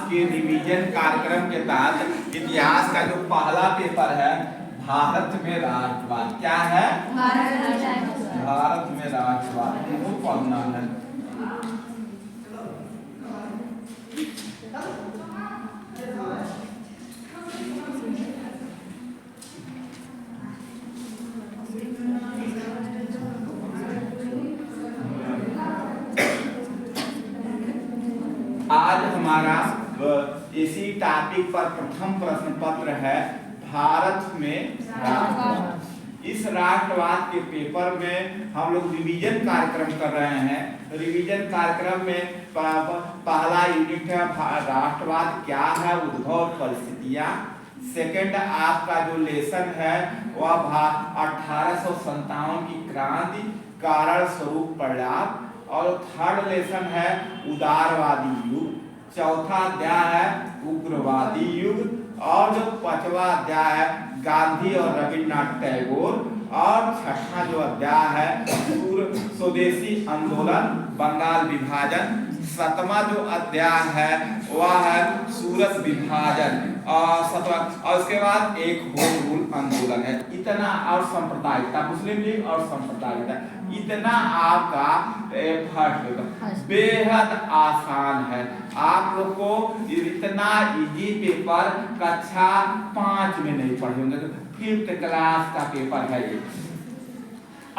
के रिवीजन कार्यक्रम के तहत इतिहास का जो पहला पेपर है भारत में राष्ट्रवाद, क्या है? भारत में राष्ट्रवाद हमको पढ़ना है। आज हमारा इसी टॉपिक पर प्रथम प्रश्न पत्र है भारत में राष्ट्रवाद। इस राष्ट्रवाद के पेपर में हम लोग रिवीजन कार्यक्रम कर रहे हैं। रिवीजन कार्यक्रम में पहला यूनिट है राष्ट्रवाद क्या है, उद्भव और परिस्थितियां। सेकंड आपका जो लेसन है वह 1857 की क्रांति, कारण स्वरूप परिणाम। और थर्ड लेसन है उदारवादी युग। चौथा अध्याय है उग्रवादी युग। और जो पांचवा अध्याय है गांधी और रविन्द्रनाथ टैगोर। और छठा जो अध्याय है स्वदेशी आंदोलन, बंगाल विभाजन। सातवां जो अध्याय है वह है सूरत विभाजन। और उसके बाद एक होम रूल आंदोलन है। इतना और सांप्रदायिकता, मुस्लिम लीग और सांप्रदायिकता, इतना आपका फर्स्ट बेहद आसान है। आप लोग को इतना इजी पेपर कक्षा 5 में नहीं पढ़े होंगे, तो 5th क्लास का पेपर है ये।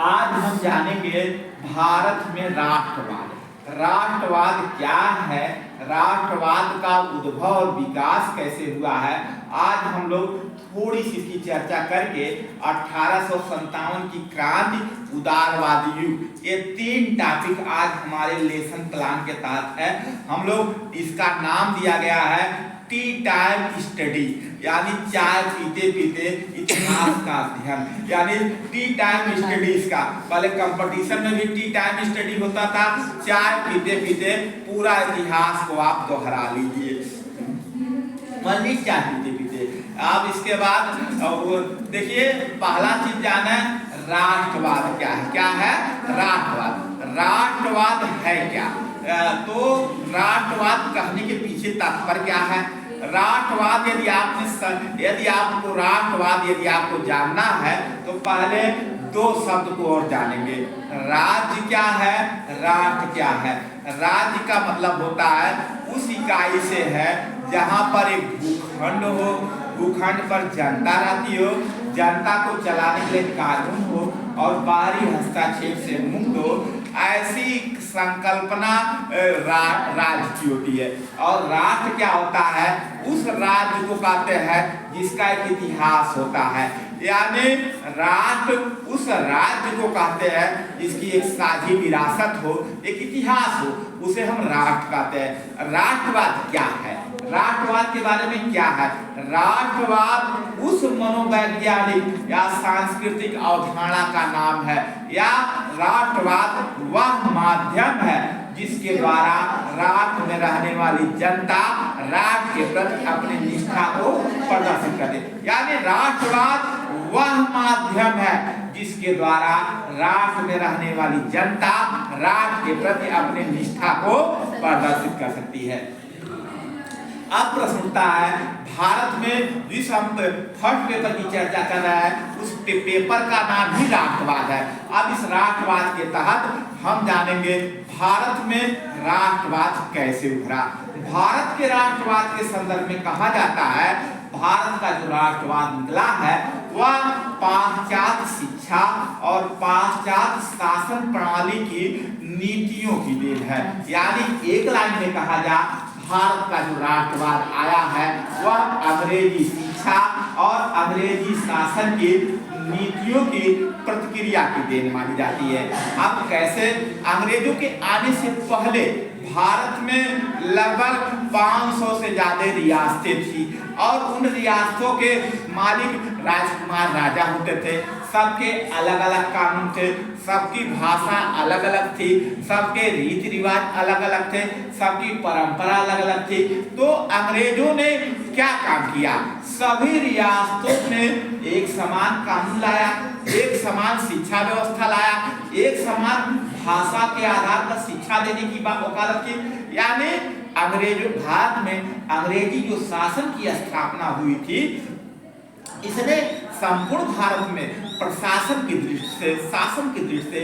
आज हम जानेंगे भारत में राष्ट्रवाद। राष्ट्रवाद क्या है, राष्ट्रवाद का उद्भव और विकास कैसे हुआ है, आज हम लोग थोड़ी सी इसकी चर्चा करके 1857 की क्रांति, उदारवादी युग, ये 3 टॉपिक आज हमारे लेसन प्लान के तहत है। हम लोग इसका नाम दिया गया है टी टाइम स्टडी, यानी चाय पीते पीते इतिहास का अध्ययन, यानी टी टाइम स्टडीज का। पहले कंपटीशन में भी टी टाइम स्टडी होता था, चाय पीते पीते पूरा इतिहास को आप दोहरा लीजिए, मान लीजिए चाय पीते पीते। अब इसके बाद देखिए पहला चीज जाना है राष्ट्रवाद क्या है। क्या है राष्ट्रवाद? राष्ट्रवाद है क्या? तो राष्ट्रवाद कहने के पीछे तात्पर्य क्या है? राष्ट्रवाद यदि आपको जानना है तो पहले 2 शब्द को और जानेंगे। राज्य क्या है, राष्ट्र क्या है? राज्य का मतलब होता है उस इकाई से है जहां पर एक भूखंड हो, भूखंड पर जनता रहती हो, जनता को चलाने के लिए कानून हो और बाहरी हस्तक्षेप से मुक्त हो, ऐसी संकल्पना राज्य की होती है। और राष्ट्र क्या होता है? उस राज्य को कहते हैं जिसका एक इतिहास होता है, यानी राष्ट्र उस राज्य को कहते हैं जिसकी एक साझी विरासत हो, एक इतिहास हो, उसे हम राष्ट्र कहते हैं। राष्ट्रवाद क्या है? राष्ट्रवाद के बारे में क्या है? राष्ट्रवाद उस मनोवैज्ञानिक या सांस्कृतिक अवधारणा का नाम है, या राष्ट्रवाद वह माध्यम है जिसके द्वारा राष्ट्र में रहने वाली जनता राष्ट्र के प्रति अपनी निष्ठा को प्रदर्शित करती है। यानी राष्ट्रवाद वह माध्यम है जिसके द्वारा राष्ट्र में रहने वाली जनता राष्ट्र के प्रति अपनी निष्ठा को प्रदर्शित कर सकती है। अब प्रश्न उठता है भारत में जिस हम फर्स्ट पेपर की चर्चा कर रहे हैं उस पेपर का नाम ही राष्ट्रवाद है। अब इस राष्ट्रवाद के तहत हम जानेंगे भारत में राष्ट्रवाद कैसे उभरा। भारत के राष्ट्रवाद के संदर्भ में कहा जाता है भारत का जो राष्ट्रवाद निकला है वह पाश्चात्य शिक्षा और पाश्चात्य शासन प्रणाली की नीतियों की देन है। यानी एक लाइन में कहा जा भारत का जो राष्ट्रवाद आया है वह अंग्रेजी शिक्षा और अंग्रेजी शासन की नीतियों की प्रतिक्रिया की देन मानी जाती है। अब कैसे? अंग्रेजों के आने से पहले भारत में लगभग 500 से ज्यादा रियासतें थी और उन रियासतों के मालिक राजकुमार राजा होते थे। सबके अलग अलग कानून थे, सबकी भाषा अलग अलग थी, सबके रीति रिवाज अलग अलग थे, सबकी परंपरा अलग अलग थी। तो अंग्रेजों ने क्या काम किया? सभी रियासतों में एक समान कानून लाया, एक समान शिक्षा व्यवस्था लाया, एक समान भाषा के आधार पर शिक्षा देने की वकालत की। यानी अंग्रेजों भारत में अंग्रेजी जो शासन की स्थापना हुई थी, इसने संपूर्ण भारत में प्रशासन की दृष्टि से, शासन की दृष्टि से,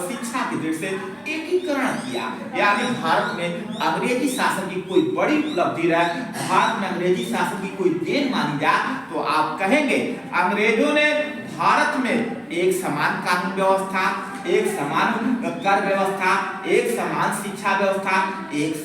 शिक्षा की दृष्टि से एकीकरण किया। यानी भारत में अंग्रेजी शासन की कोई बड़ी उपलब्धि रहे, भारत में अंग्रेजी शासन की कोई देन मानी जाए तो आप कहेंगे अंग्रेजों ने भारत में एक समान कानून व्यवस्था, एक समान कर व्यवस्था, एक समान शिक्षा व्यवस्था, एक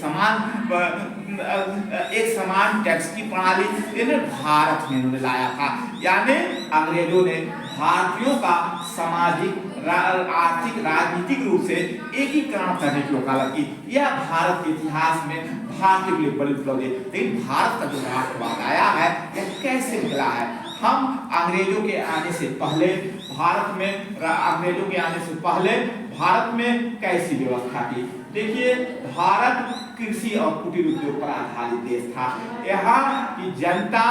समान टैक्स की प्रणाली इन्हें भारत में उन्होंने लाया था। यानी अंग्रेजों ने भारतीयों का सामाजिक, आर्थिक, राजनीतिक रूप से एकीकरण करने की वकालत की। यह भारत के इतिहास में भारत के लिए बड़ी उपलब्धि। लेकिन भारत का जो राष्ट्रवाद आया है यह कैसे निकला है? हम अंग्रेजों के आने से पहले भारत में, अंग्रेजों के आने से पहले भारत में कैसी व्यवस्था थी? देखिए, भारत कृषि और कुटीर उद्योग पर आधारित देश था। यहाँ की जनता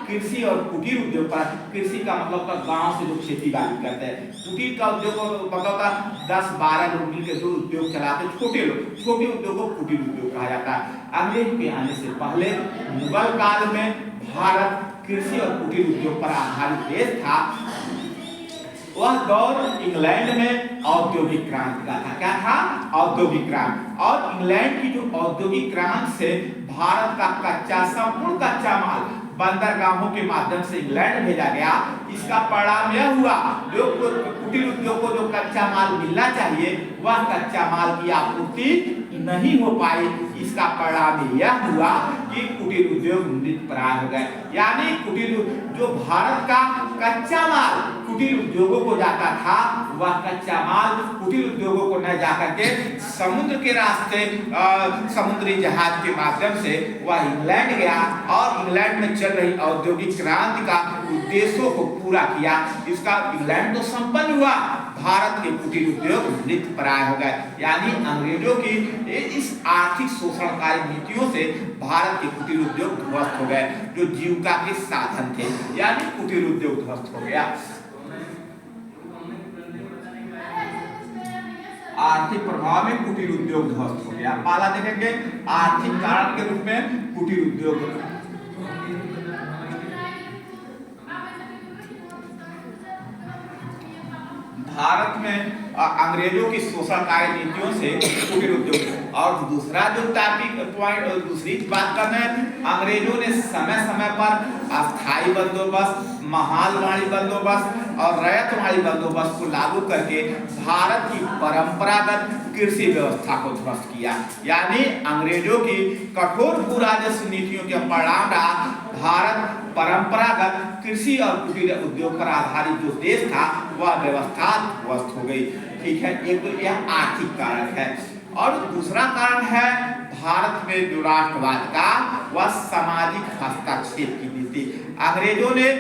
कृषि और कुटीर उद्योग पर, कृषि का मतलब था गांव से जो खेती बाड़ी करते हैं, कुटीर का उद्योग मतलब था 10-12 लोग मिलकर जो उद्योग चलाते, छोटे लोग, छोटे उद्योग को कुटीर उद्योग कहा जाता है। अंग्रेज के आने से पहले मुगल काल में भारत कृषि और कुटीर उद्योग पर आधारित देश था। वह दौर इंग्लैंड में औद्योगिक क्रांति का था। क्या था? औद्योगिक क्रांति। और इंग्लैंड की जो औद्योगिक क्रांति से भारत का कच्चा, संपूर्ण कच्चा माल बंदरगाहों के माध्यम से इंग्लैंड भेजा गया। इसका परिणाम यह हुआ, जो कुटीर उद्योग को जो कच्चा माल मिलना चाहिए वह कच्चा माल की आपूर्ति नहीं हो पाई। इसका परिणाम यह हुआ कि कुटीर उद्योग मृतप्राय हो गए। यानी कुटीर, जो भारत का कच्चा माल कुटीर उद्योगों को जाता था, वह कच्चा माल कुटीर उद्योगों को न जाकर के समुद्र के रास्ते, समुद्री जहाज के माध्यम से वह इंग्लैंड गया और इंग्लैंड में चल रही औद्योगिक क्रांति का उद्देश्यों को पूरा किया। इसका इंग्लैंड तो संपन्न हुआ, भारत के कुटीर उद्योग मृतप्राय हो गए। यानी अंग्रेजों की इस आर्थिक शोषणकारी नीतियों से भारत के कुटीर उद्योग ध्वस्त हो गए, जो जीविका के साधन थे। यानी कुटीर उद्योग ध्वस्त हो गया। आर्थिक प्रभाव में कुटीर उद्योग ध्वस्त हो गया। पहला देखेंगे आर्थिक कारण के रूप में कुटीर उद्योग। भारत में अंग्रेजों की शोषणकारी नीतियों से कुटीर उद्योग। और दूसरा जो टॉपिक पॉइंट, दूसरी बात करना है, अंग्रेजों ने समय समय पर अस्थायी बंदोबस्त, महालवाड़ी बंदोबस्त और रैयतवाड़ी बंदोबस्त को लागू करके भारत की परंपरागत कृषि व्यवस्था को ध्वस्त किया। यानी अंग्रेजों की कठोर भू राजस्व नीतियों के परिणाम रहा भारत परंपरागत कृषि और कुटीर उद्योग पर आधारित जो देश था वह व्यवस्था ध्वस्त हो गई। ठीक है, एक तो यह आर्थिक कारण है। और दूसरा कारण है भारत में जो राष्ट्रवाद का, वह सामाजिक हस्तक्षेप की नीति। अंग्रेजों ने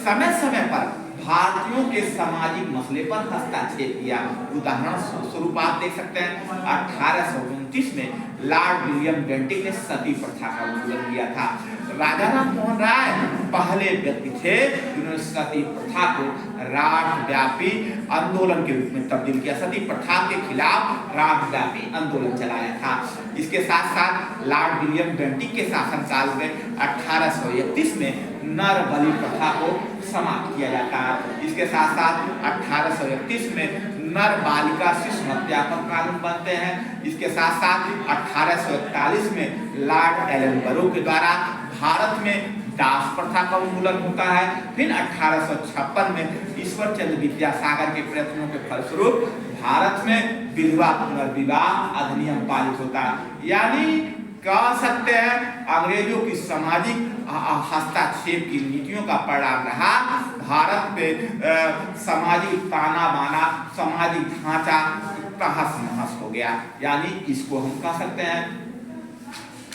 समय समय पर भारतीयों के सामाजिक मसले पर हस्तक्षेप किया। उदाहरण स्वरूप आप देख सकते हैं 1829 में लॉर्ड विलियम बेंटिक ने सती प्रथा का उल्लंघन किया था। राजा राम मोहन राय पहले व्यक्ति थे जिन्होंने सती प्रथा को राष्ट्रव्यापी आंदोलन के रूप में तब्दील किया। सती प्रथा के खिलाफ राष्ट्रव्यापी आंदोलन चलाया था। इसके साथ साथ लॉर्ड विलियम बेंटिक के शासनकाल में 1831 में नर बलि प्रथा को समाप्त किया जाता है। इसके साथ साथ 1831 में नर बालिका शिशु हत्या पर कानून बनते हैं। इसके साथ साथ 1841 में लॉर्ड एलन बरो के द्वारा भारत में दास प्रथा का उन्मूलन होता है। फिर 1856 में ईश्वर चंद्र विद्यासागर के प्रयत्नों के फलस्वरूप भारत में विधवा पुनर्विवाह अधिनियम पारित होता है। यानी कह सकते हैं अंग्रेजों की सामाजिक हस्तक्षेप की नीतियों का परिणाम रहा भारत में सामाजिक ताना बाना, सामाजिक ढांचा तहस नहस हो गया। यानी इसको हम कह सकते हैं।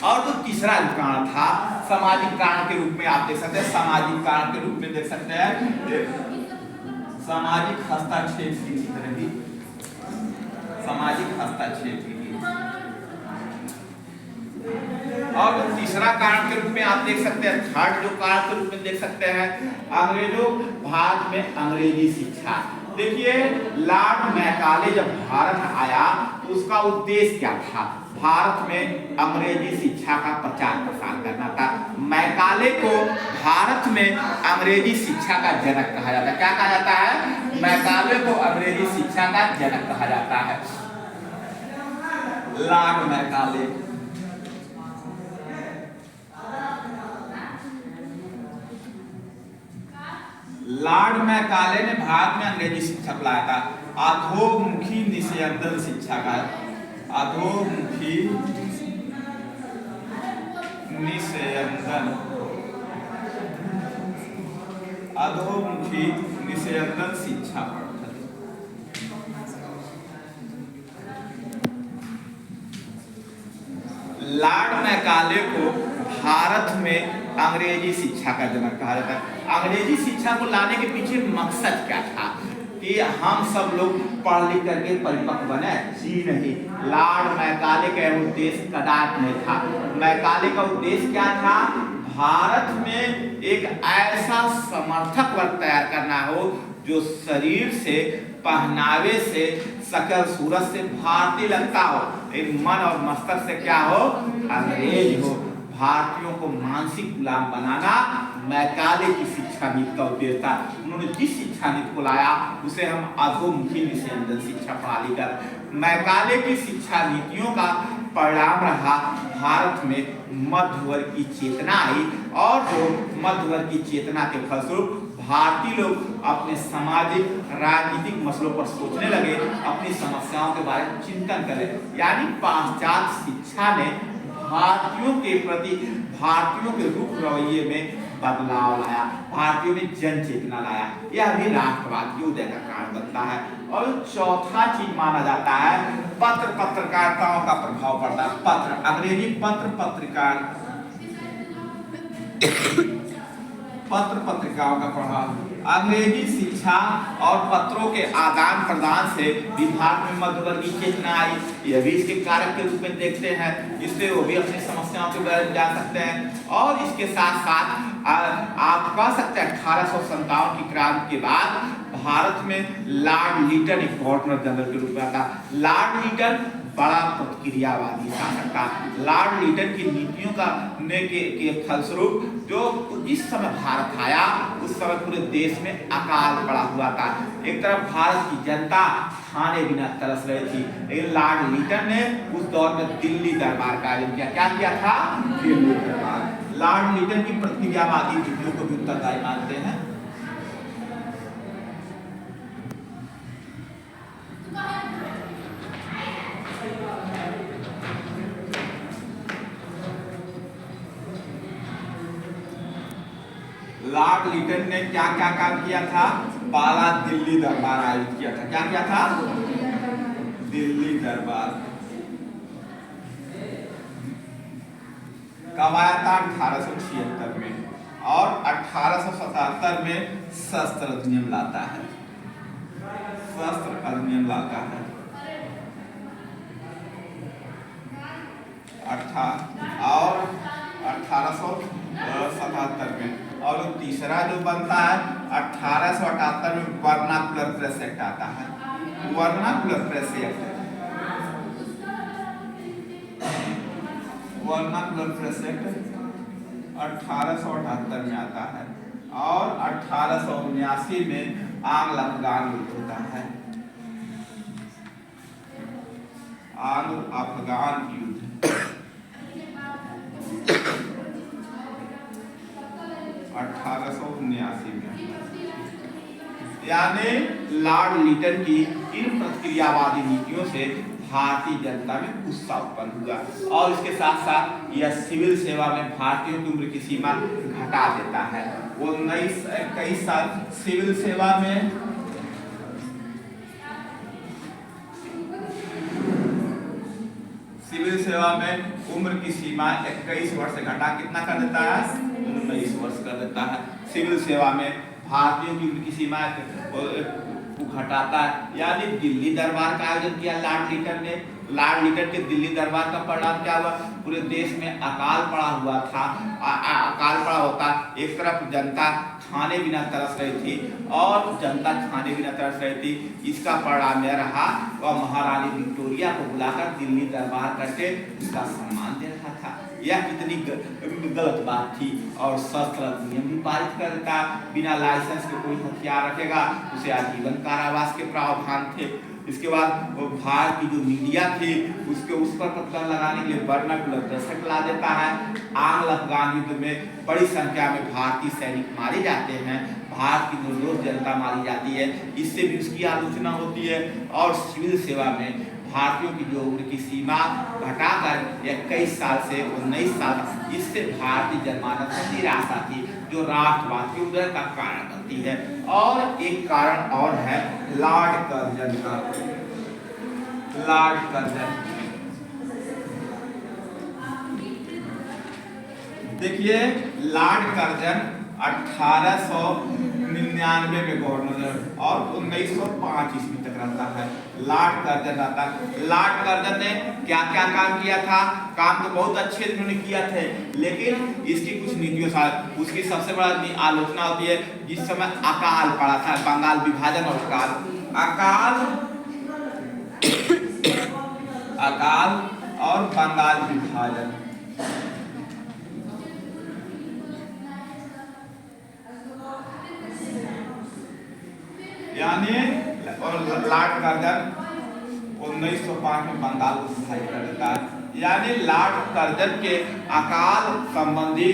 और जो तीसरा कारण था सामाजिक कारण के रूप में आप देख सकते हैं, सामाजिक कारण के रूप में देख सकते हैं सामाजिक हस्तक्षेप की नीति, सामाजिक हस्तक्षेप की। और तीसरा कारण के रूप में आप देख सकते हैं, थर्ड जो कारण के रूप में देख सकते हैं, अंग्रेजों भारत में अंग्रेजी शिक्षा। देखिए लॉर्ड मैकाले जब भारत आया तो उसका उद्देश्य क्या था? भारत में अंग्रेजी शिक्षा का प्रचार प्रसार करना था। मैकाले को भारत में अंग्रेजी शिक्षा का जनक कहा जाता है। क्या कहा जाता है? मैकाले को अंग्रेजी शिक्षा का जनक कहा जाता है। Lord Macaulay. लॉर्ड मैकाले ने भारत में अंग्रेजी शिक्षा लाया था। अधोमुखी निषेधन शिक्षा का, अधोमुखी निषेधन, अधोमुखी निषेधन शिक्षा पद्धति। लॉर्ड मैकाले को भारत में अंग्रेजी शिक्षा का जनक कहा जाता है। अंग्रेजी शिक्षा को लाने के पीछे मकसद क्या था? कि हम सब लोग पढ़ लिख करके परिपक्व बने? जी नहीं। लॉर्ड मैकाले का उद्देश्य कदाच नहीं था। मैकाले का उद्देश्य क्या था? भारत में एक ऐसा समर्थक वर्ग तैयार करना हो जो शरीर से, पहनावे से, शकल सूरत से भारतीय लगता हो, लेकिन मन और मस्तिष्क से क्या हो? अंग्रेज हो। भारतीयों को मानसिक गुलाम बनाना मैकाले की शिक्षा नीति का उद्देश्य था। उन्होंने जिस शिक्षा नीति को लाया उसे हम अधोमुखी निषेधन शिक्षा प्रणाली कर। मैकाले की शिक्षा नीतियों का परिणाम रहा भारत में मध्य वर्ग की चेतना आई, और जो मध्य वर्ग की चेतना के फलस्वरूप भारतीय लोग अपने सामाजिक राजनीतिक मसलों पर सोचने लगे, अपनी समस्याओं के बारे में चिंतन करें। यानी पाश्चात्य शिक्षा ने भारतीयों के प्रति, भारतीयों के रूप रवैये में बदलाव लाया, भारतीयों में जन चेतना लाया। यह भी राष्ट्रवाद की उदय का कारण बनता है। और चौथा चीज माना जाता है पत्र पत्रकारिताओं का प्रभाव पड़ता है। पत्र, अंग्रेजी पत्र पत्रिकार, पत्र पत्रिकाओं का प्रभाव। अंग्रेजी शिक्षा और पत्रों के आदान प्रदान से विभाग में मध्यवर्गीय चेतना आई। यह भी इसके कारक के रूप में देखते हैं, इससे वो भी अपनी समस्याओं के बारे में जान सकते हैं। और इसके साथ साथ आप कह सकते हैं 1857 की क्रांति के बाद भारत में लॉर्ड लिटन एक गवर्नर जनरल के रूप में आता। लॉर्ड लिटन बड़ा प्रतिक्रियावादी शासक था। लॉर्ड लिटन की नीतियों का के फलस्वरूप जो जिस समय भारत आया उस समय पूरे देश में अकाल पड़ा हुआ था। एक तरफ भारत की जनता खाने बिना तरस रही थी, लेकिन लॉर्ड लिटन ने उस दौर में दिल्ली दरबार का आयोजन किया। क्या किया था? दिल्ली दरबार। लॉर्ड लिटन की प्रतिक्रियावादी नीतियों को भी उत्तरदायी मानते हैं। लॉर्ड लिटन ने क्या क्या काम किया था? पहला दिल्ली दरबार आयोजित किया था। क्या किया था? दिल्ली दरबार कब आया था? 1876 में। और 1877 में शस्त्र अधिनियम लाता है, शस्त्र अधिनियम लाता है। और 1877 में। और तीसरा जो बनता है 1878 में वर्नाकुलर प्रेस एक्ट आता है। Vernacular press act, vernacular press act 1878 में आता है। और 1879 में आंग्ल अफगान युद्ध होता है। आंग्ल अफगान युद्ध 1879 में। यानी लॉर्ड लिटन की इन प्रतिक्रियावादी नीतियों से भारतीय जनता में गुस्सा उत्पन्न हुआ। और इसके साथ साथ यह सिविल सेवा में भारतीयों की उम्र की सीमा घटा देता है। वो 21 साल सिविल सेवा में उम्र की सीमा 21 वर्ष से घटा कितना कर देता है? 19 वर्ष कर देता है। सिविल सेवा में भारतीयों की उम्र की सीमा घटाता है। यानी दिल्ली दरबार का आयोजन किया लॉर्ड लिटन ने। लॉर्ड लिटन के दिल्ली दरबार का परिणाम क्या हुआ? पूरे देश में अकाल पड़ा हुआ था। अकाल पड़ा होता, एक तरफ जनता खाने बिना तरस रही थी और जनता खाने बिना तरस रही थी। इसका परिणाम यह रहा, वह महारानी विक्टोरिया को बुलाकर दिल्ली दरबार करके उसका सम्मान दे रहा था। यह कितनी गलत बात थी और सशस्त्र नियम भी पारित करता। बिना लाइसेंस के कोई हथियार रखेगा उसे आजीवन कारावास के प्रावधान थे। इसके बाद भारत की जो मीडिया थी उस पर प्रतिबंध लगाने के लिए वर्नाकुलर दशक ला देता है। आंग्ल अफगान युद्ध में बड़ी संख्या में भारतीय सैनिक मारे जाते हैं, भारत की निर्दोष जनता मारी जाती है, इससे भी उसकी आलोचना होती है। और सिविल सेवा में भारतीयों की जो उम्र की सीमा घटाकर 21 साल से 19 साल, इससे भारतीय जनमानस में निराशा थी जो राष्ट्रवाद के उदय का कारण बनती है। और एक कारण और है लॉर्ड कर्जन का। लॉर्ड कर्जन देखिए, लॉर्ड कर्जन 1899 में गवर्नर और 1905 ईस्वी तक रहता है। लॉर्ड कर्जन रहता है। लॉर्ड कर्जन ने क्या क्या काम किया था? काम तो बहुत अच्छे इन्होंने किया थे, लेकिन इसकी कुछ नीतियों से उसकी सबसे बड़ा आलोचना होती है जिस समय अकाल पड़ा था, बंगाल विभाजन और अकाल और बंगाल विभाजन। यानी लॉर्ड कर्जन 1905 में बंगाल को विभाजित कर देता है। यानी लॉर्ड कर्जन के अकाल संबंधी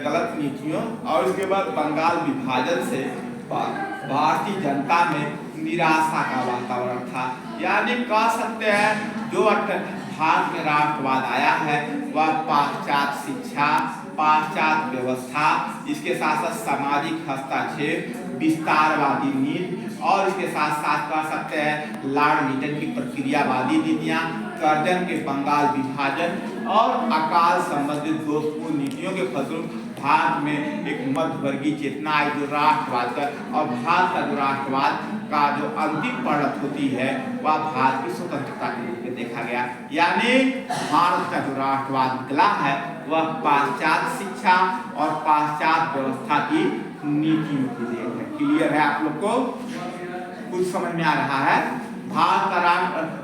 गलत नीतियों और उसके बाद बंगाल विभाजन से भारतीय जनता में निराशा का वातावरण था। यानी कह सकते हैं जो भारत में राष्ट्रवाद आया है वह पाश्चात्य शिक्षा, पाश्चात्य व्यवस्था, इसके साथ साथ सामाजिक हस्तक्षेप, विस्तारवादी नीति और इसके साथ साथ कह सकते हैं लॉर्ड लीटन की प्रक्रियावादी नीतियां, कर्जन के बंगाल विभाजन और अकाल संबंधित दोषपूर्ण नीतियों के फलस्वरूप भारत में एक मध्यवर्गीय चेतना आई जो राष्ट्रवाद का, और भारत का जो राष्ट्रवाद का जो अंतिम परिणत होती है वह भारत की स्वतंत्रता के रूप में देखा गया। यानी भारत का जो राष्ट्रवाद निकला है वह पाश्चात्य शिक्षा और पाश्चात्य व्यवस्था की नीतियों की देन है। क्लियर है आप लोग को? कुछ समझ में आ रहा है? भारत का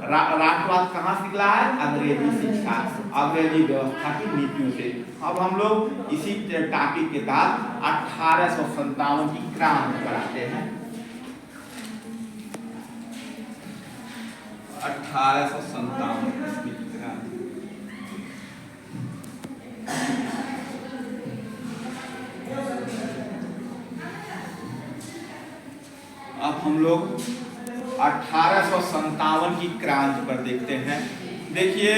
राष्ट्रवाद कहाँ से निकला है? अंग्रेजी शिक्षा, अंग्रेजी व्यवस्था की नीतियों से। अब हम लोग इसी टॉपिक के तहत 1857 की क्रांति पर आते हैं। 1857 ईस्वी की क्रांति। अब हम लोग 1857 की क्रांति पर देखते हैं। देखिए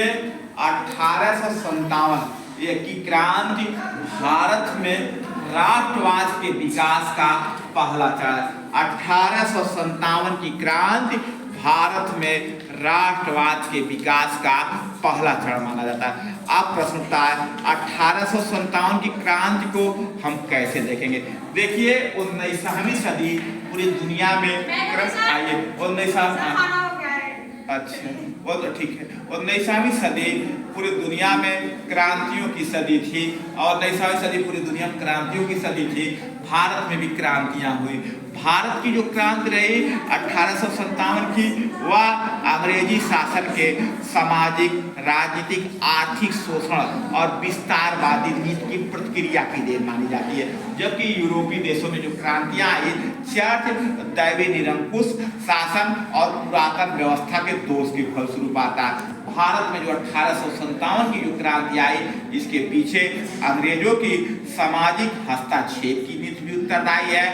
1857 ये की क्रांति भारत में राष्ट्रवाद के विकास का पहला चरण। 1857 की क्रांति भारत में राष्ट्रवाद के विकास का पहला चरण माना जाता है। अब प्रश्न उठता है 1857 की क्रांति को हम कैसे देखेंगे? देखिए 19वीं सदी पूरी दुनिया में आइए 19 अच्छा वो तो ठीक है। 19वीं सदी पूरी दुनिया में क्रांतियों की सदी थी और 19वीं सदी पूरी दुनिया में क्रांतियों की सदी थी। भारत में भी क्रांतियां हुई। भारत की जो क्रांति रही 1857 की वह अंग्रेजी शासन के सामाजिक, राजनीतिक, आर्थिक शोषण और विस्तारवादी नीति की प्रतिक्रिया की देन मानी जाती है। जबकि यूरोपीय देशों में जो क्रांतियां आई चर्च, दैवी निरंकुश शासन और पुरातन व्यवस्था के दोष के फलस्वरूप आता है। भारत में जो 1857 की जो क्रांति आई इसके पीछे अंग्रेजों की सामाजिक हस्तक्षेप की नीति भी उत्तरदायी है,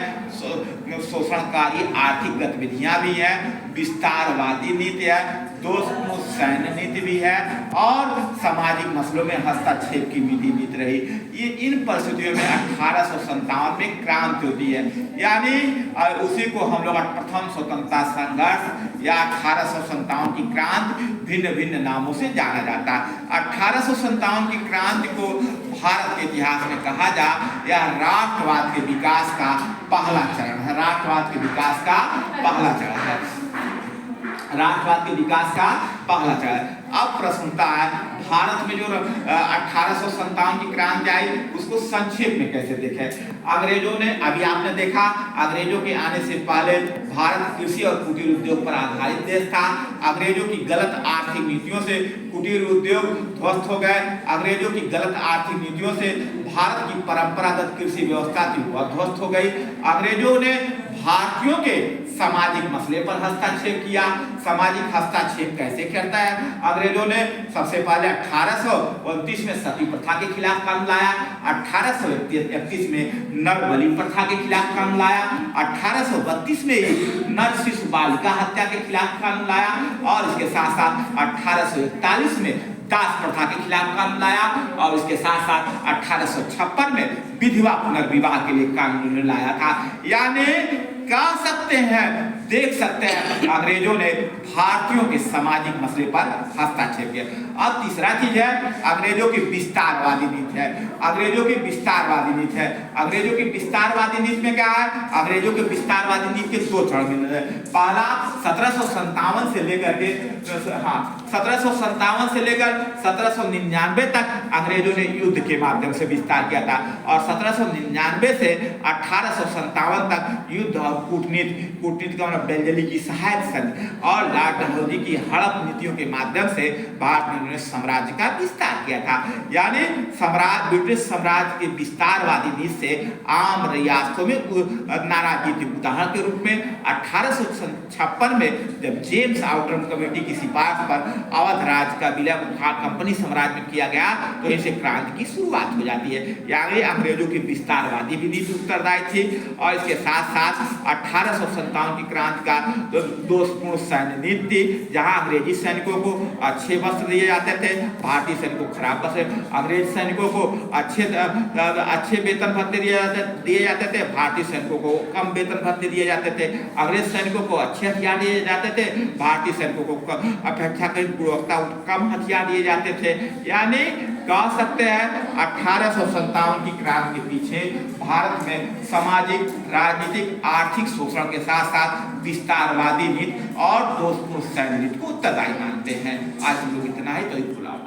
शोषणकारी आर्थिक गतिविधियां भी हैं, विस्तारवादी नीति है, दोषपूर्ण सैन्य नीति भी है और सामाजिक मसलों में हस्तक्षेप की नीति रही। ये इन परिस्थितियों में 1857 में क्रांति होती है। यानी उसी को हम लोग प्रथम स्वतंत्रता संघर्ष या 1857 की क्रांति भिन्न भिन्न नामों से जाना जाता है। 1857 की क्रांति को भारत के इतिहास में कहा जा यह राष्ट्रवाद के विकास का पहला चरण है। राष्ट्रवाद के विकास का पहला चरण है। राष्ट्रवाद के विकास का पहला चरण। अब प्रश्न उठता है भारत में जो 1857 की क्रांति आई उसको संक्षेप में कैसे देखें। अंग्रेजों ने, अभी आपने देखा, अंग्रेजों के आने से पहले भारत कृषि और कुटीर उद्योग पर आधारित देश था। अंग्रेजों की गलत आर्थिक नीतियों से कुटीर उद्योग ध्वस्त हो गए। अंग्रेजों की गलत आर्थिक नीतियों से भारत की परंपरागत कृषि व्यवस्था थी वह ध्वस्त हो गई। अंग्रेजों ने भारतीयों के सामाजिक मसले पर हस्तक्षेप किया। सामाजिक हस्तक्षेप कैसे करता है? अंग्रेजों ने सबसे पहले 1829 में सती प्रथा के खिलाफ कानून लाया। 1831 में नर बलि प्रथा के खिलाफ कानून लाया। 1832 में नर शिशु बालिका हत्या के खिलाफ कानून लाया और इसके साथ साथ 1841 में दास प्रथा के खिलाफ कानून लाया और इसके साथ साथ 1856 में विधवा पुनर्विवाह के लिए कानून लाया था। यानी कह सकते हैं, देख सकते हैं, अंग्रेजों ने भारतीयों के सामाजिक मसले पर हस्तक्षेप किया। अब तीसरा चीज है अंग्रेजों की विस्तारवादी नीति है। अंग्रेजों की विस्तारवादी नीति है। अंग्रेजों की विस्तारवादी नीति में क्या है? अंग्रेजों के विस्तारवादी नीति के दो चरण है। पहला 1757 से लेकर के 1757 से लेकर 1799 तक अंग्रेजों ने युद्ध के माध्यम से विस्तार किया था और 1799 से 1857 तक युद्ध और कूटनीति का मतलब बेंजली की सहायता और लॉर्ड डलहौजी की हड़प नीतियों के माध्यम से भारत ने साम्राज्य का विस्तार किया था। यानी ब्रिटिश साम्राज्य के विस्तारवादी नीति से आम रियासतों में नाराजगी थी। उदाहरण के रूप में 1856 में जब जेम्स आउटरम कमेटी की सिफारिश पर अवध राज्य का विलय कंपनी साम्राज्य में किया गया तो इसे क्रांति की शुरुआत हो जाती है। यानी अंग्रेजों की विस्तारवादी भी नीति उत्तरदायी थी और इसके साथ साथ 1857 की क्रांति का दोषपूर्ण सैन्य नीति थी, जहां अंग्रेजी सैनिकों को अच्छे वस्त्र दिए जाते थे, भारतीय सैनिकों को खराब वस्त्र। अंग्रेज सैनिकों को अच्छे वेतन भत्ते दिए जाते थे, भारतीय सैनिकों को कम वेतन भत्ते दिए जाते थे। अंग्रेज सैनिकों को अच्छे हथियार दिए जाते थे, भारतीय सैनिकों को अपेक्षाकृत गुणवत्ता कम हथियार दिए जाते थे। यानी कह सकते हैं 1857 की क्रांति के पीछे भारत में सामाजिक, राजनीतिक, आर्थिक शोषण के साथ साथ विस्तारवादी नीति और दोषपूर्ण सैन्य नीति को उत्तरदायी मानते हैं। आज हम लोग इतना ही, तो खुला।